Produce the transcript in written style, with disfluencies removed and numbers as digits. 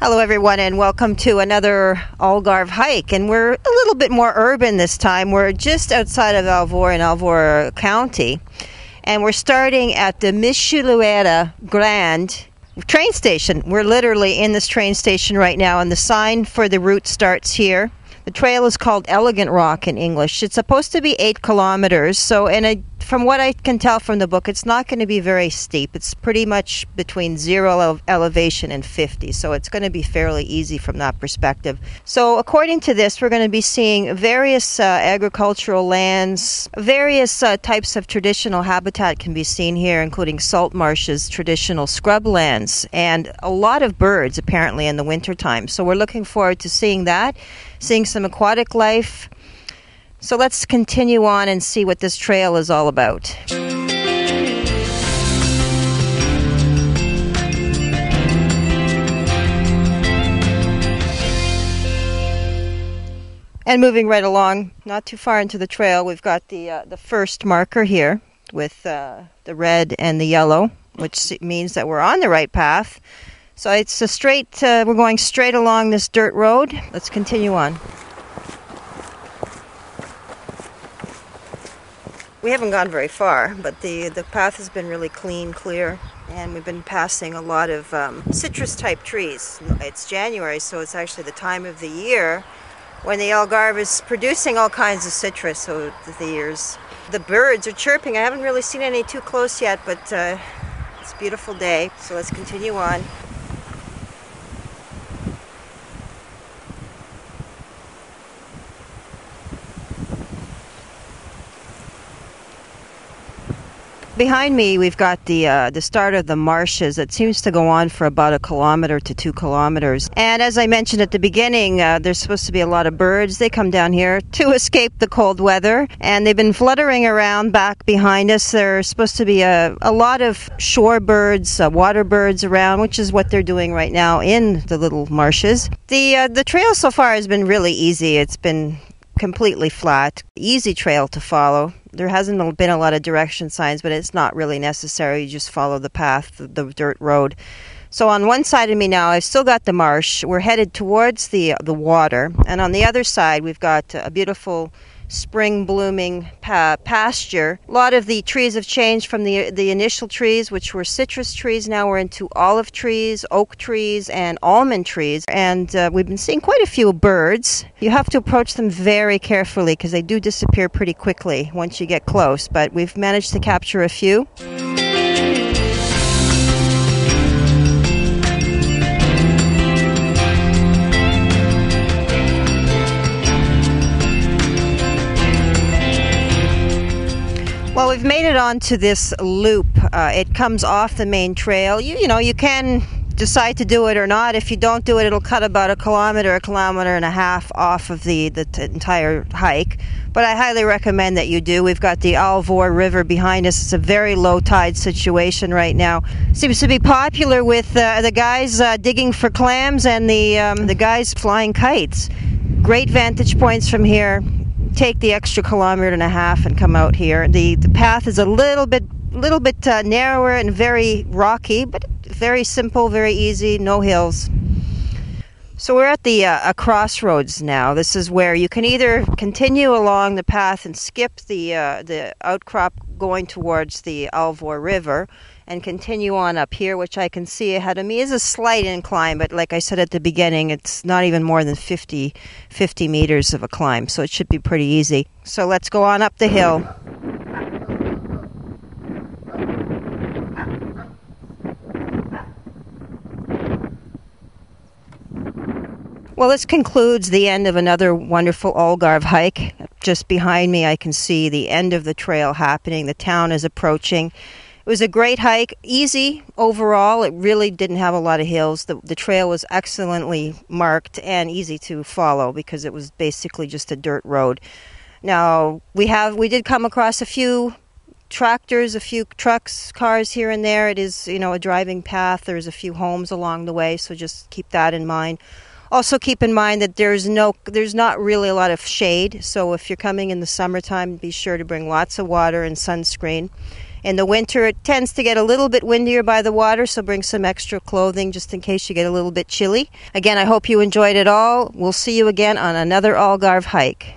Hello everyone and welcome to another Algarve hike, and we're a little bit more urban this time. We're just outside of Alvor in Alvor County, and we're starting at the Mexilhoeira Grand train station. We're literally in this train station right now, and the sign for the route starts here. The trail is called Enchanted Rock in English. It's supposed to be 8 kilometers, so from what I can tell from the book, it's not going to be very steep. It's pretty much between 0 elevation and 50, so it's going to be fairly easy from that perspective. So according to this, we're going to be seeing various agricultural lands, various types of traditional habitat can be seen here, including salt marshes, traditional scrublands, and a lot of birds apparently in the wintertime. So we're looking forward to seeing that, seeing some aquatic life. So let's continue on and see what this trail is all about. And moving right along, not too far into the trail, we've got the first marker here with the red and the yellow, which means that we're on the right path. So it's a straight, we're going straight along this dirt road. Let's continue on. We haven't gone very far, but the path has been really clean, clear, and we've been passing a lot of citrus-type trees. It's January, so it's actually the time of the year when the Algarve is producing all kinds of citrus over the years. The birds are chirping. I haven't really seen any too close yet, but it's a beautiful day, so let's continue on. Behind me, we've got the start of the marshes. It seems to go on for about 1 kilometer to 2 kilometers. And as I mentioned at the beginning, there's supposed to be a lot of birds. They come down here to escape the cold weather, and they've been fluttering around back behind us. There's supposed to be a lot of shore birds, water birds around, which is what they're doing right now in the little marshes. The trail so far has been really easy. It's been completely flat, easy trail to follow. There hasn't been a lot of direction signs, but it's not really necessary. You just follow the path, the dirt road. So on one side of me now, I've still got the marsh. We're headed towards the water. And on the other side, we've got a beautiful spring blooming pasture. A lot of the trees have changed from the initial trees, which were citrus trees. Now we're into olive trees, oak trees, and almond trees. And we've been seeing quite a few birds. You have to approach them very carefully because they do disappear pretty quickly once you get close. But we've managed to capture a few. Well, we've made it onto this loop. It comes off the main trail. You can decide to do it or not. If you don't do it, it'll cut about 1 kilometer, 1.5 kilometers off of the entire hike. But I highly recommend that you do. We've got the Alvor River behind us. It's a very low tide situation right now. Seems to be popular with the guys digging for clams and the guys flying kites. Great vantage points from here. Take the extra 1.5 kilometers and come out here. The path is a little bit narrower and very rocky, but very simple, very easy, no hills. So we're at the a crossroads now. This is where you can either continue along the path and skip the outcrop going towards the Alvor River and continue on up here, which I can see ahead of me is a slight incline, but like I said at the beginning, it's not even more than 50 meters of a climb, so it should be pretty easy. So let's go on up the hill. Well, this concludes the end of another wonderful Algarve hike. Just behind me, I can see the end of the trail happening. The town is approaching. It was a great hike, easy overall. It really didn't have a lot of hills. The trail was excellently marked and easy to follow because it was basically just a dirt road. Now, we did come across a few tractors, a few trucks, cars here and there. It is, a driving path. There's a few homes along the way, so just keep that in mind. Also keep in mind that there's not really a lot of shade, so if you're coming in the summertime, be sure to bring lots of water and sunscreen. In the winter, it tends to get a little bit windier by the water, so bring some extra clothing just in case you get a little bit chilly. Again, I hope you enjoyed it all. We'll see you again on another Algarve hike.